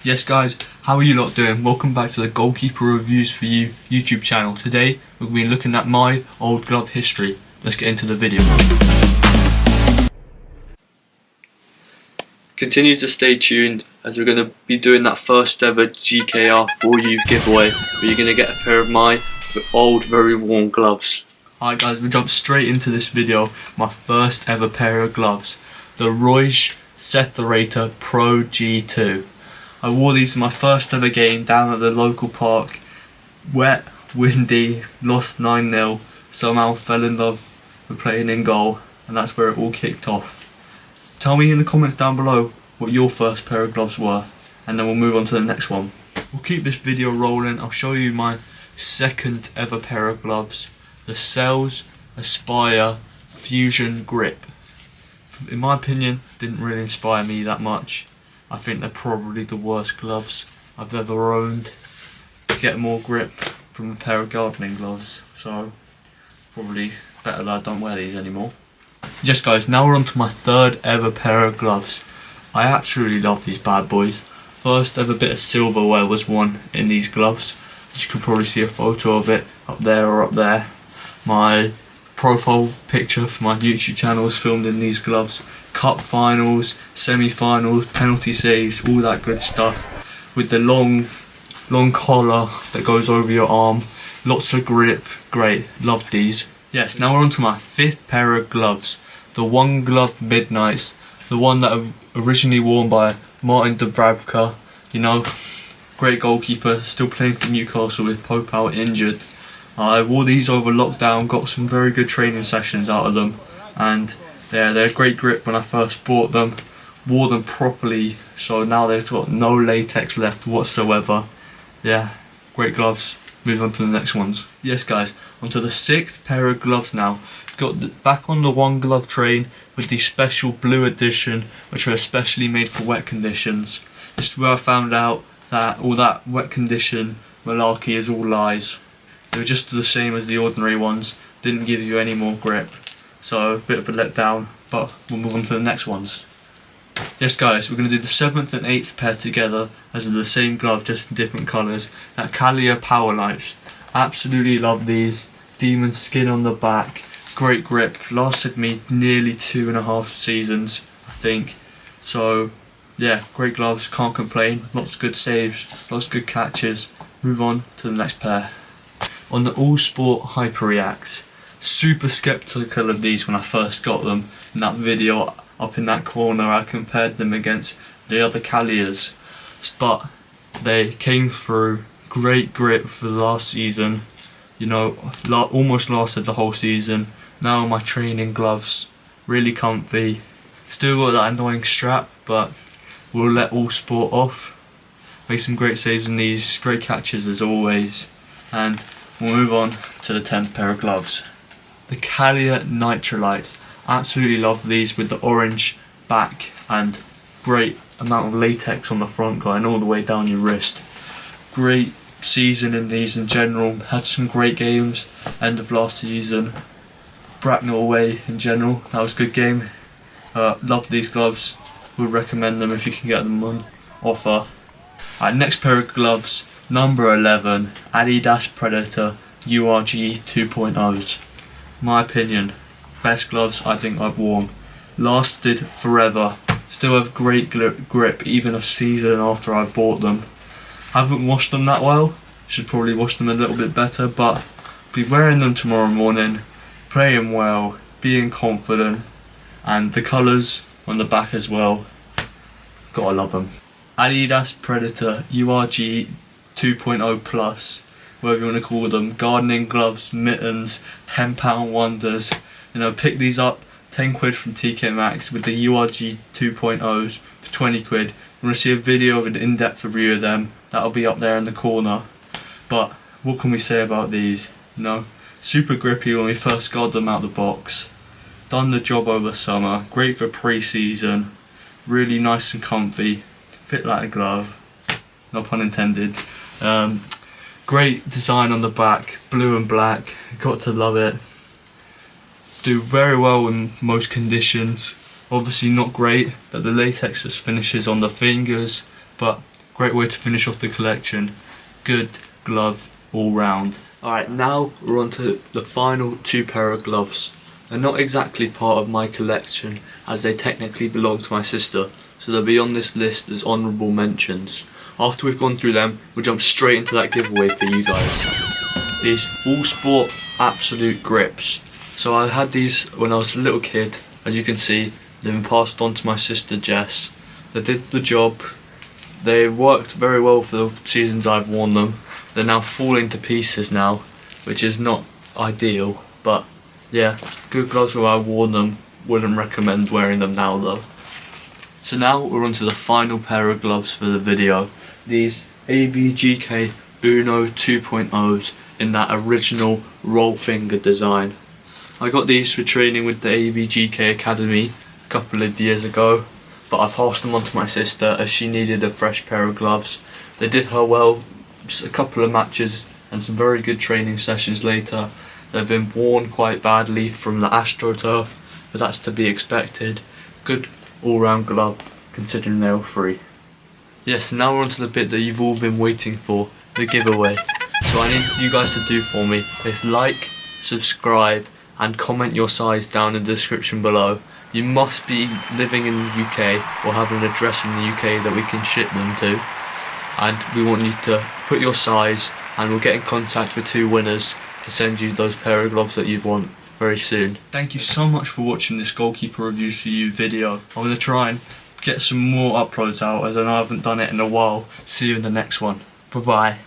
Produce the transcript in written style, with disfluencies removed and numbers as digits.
Yes guys, how are you lot doing? Welcome back to the GoalKeeper Reviews for You YouTube channel. Today we're going to be looking at my old glove history. Let's get into the video. Continue to stay tuned as we're going to be doing that first ever GKR for You giveaway where you're going to get a pair of my old very worn gloves. Alright guys, we'll jump straight into this video. My first ever pair of gloves. The Reusch Serathor Pro G2. I wore these in my first ever game down at the local park. Wet, windy, lost 9-0, somehow fell in love with playing in goal, and that's where it all kicked off. Tell me in the comments down below what your first pair of gloves were, and then we'll move on to the next one. We'll keep this video rolling. I'll show you my second ever pair of gloves, the Sales Aspire Fusion Grip. In my opinion, didn't really inspire me that much. I think they're probably the worst gloves I've ever owned. Get more grip from a pair of gardening gloves, so probably better that I don't wear these anymore. Yes guys, now we're on to my third ever pair of gloves. I absolutely love these bad boys. First ever bit of silverware was worn in these gloves. As you can probably see a photo of it up there or up there. My profile picture for my YouTube channel was filmed in these gloves. Cup finals, semi-finals, penalty saves, all that good stuff. With the long collar that goes over your arm, lots of grip, great, love these. Yes, now we're on to my fifth pair of gloves. The One Glove Midnights, the one that originally worn by Martin Dubravka, you know, great goalkeeper, still playing for Newcastle with Pope out injured. I wore these over lockdown, got some very good training sessions out of them, and they're great grip when I first bought them. Wore them properly, so now they've got no latex left whatsoever. Yeah, great gloves. Move on to the next ones. Yes guys, onto the sixth pair of gloves now. Got back on the One Glove train with the special blue edition, which are especially made for wet conditions. This is where I found out that all that wet condition malarkey is all lies. They were just the same as the ordinary ones, didn't give you any more grip. So a bit of a letdown, but we'll move on to the next ones. Yes guys, we're going to do the 7th and 8th pair together as in the same glove, just in different colours. That Kaliaaer Pwrlites. Absolutely love these. Demon skin on the back, great grip, lasted me nearly 2.5 seasons I think. So yeah, great gloves, can't complain, lots of good saves, lots of good catches. Move on to the next pair. On the Uhlsport Hyperact. Super skeptical of these when I first got them. In that video up in that corner I compared them against the other Kaliaaers, but they came through. Great grip for the last season, you know, almost lasted the whole season. Now my training gloves, really comfy. Still got that annoying strap, but we'll let Uhlsport off. Make some great saves in these, great catches as always, and we'll move on to the 10th pair of gloves. The Kaliaaer Nitrolite. Absolutely love these with the orange back and great amount of latex on the front going all the way down your wrist. Great season in these in general. Had some great games end of last season. Bracknell away in general, that was a good game. Love these gloves, would recommend them if you can get them on offer. Next pair of gloves, number 11, Adidas Predator URG 2.0s. My opinion, best gloves I think I've worn. Lasted forever, still have great grip even a season after I bought them. Haven't washed them that well, should probably wash them a little bit better, but be wearing them tomorrow morning, playing well, being confident, and the colours on the back as well, gotta love them. Adidas Predator URG 2.0 Plus, whatever you want to call them, gardening gloves, mittens, £10 wonders. You know, pick these up, 10 quid from TK Maxx with the URG 2.0s for 20 quid. You want to see a video of an in-depth review of them, that'll be up there in the corner. But what can we say about these? You know, super grippy when we first got them out the box. Done the job over summer, great for pre-season, really nice and comfy, fit like a glove, no pun intended. Great design on the back, blue and black, got to love it. Do very well in most conditions. Obviously not great that the latex just finishes on the fingers, but Great way to finish off the collection. Good glove all round. Alright, now we're on to the final 2 pair of gloves. They're not exactly part of my collection as they technically belong to my sister, so they'll be on this list as honourable mentions. After we've gone through them, we'll jump straight into that giveaway for you guys. These Uhlsport Absolute Grips. So I had these when I was a little kid. As you can see, they've been passed on to my sister Jess. They did the job. They worked very well for the seasons I've worn them. They're now falling to pieces now, which is not ideal, but yeah, good gloves where I worn them. Wouldn't recommend wearing them now though. So now we're on to the final pair of gloves for the video. These ABGK Uno 2.0s in that original roll finger design. I got these for training with the ABGK Academy a couple of years ago, but I passed them on to my sister as she needed a fresh pair of gloves. They did her well, just a couple of matches and some very good training sessions later. They've been worn quite badly from the AstroTurf, but that's to be expected. Good all-round glove considering they were free. Yes, now we're on to the bit that you've all been waiting for, the giveaway. So I need you guys to do for me is like, subscribe and comment your size down in the description below. You must be living in the UK or have an address in the UK that we can ship them to, and we want you to put your size and we'll get in contact with 2 winners to send you those pair of gloves that you want very soon. Thank you so much for watching this GoalKeeper reviews for you video. I'm going to try and get some more uploads out as I know I haven't done it in a while. See you in the next one. Bye bye.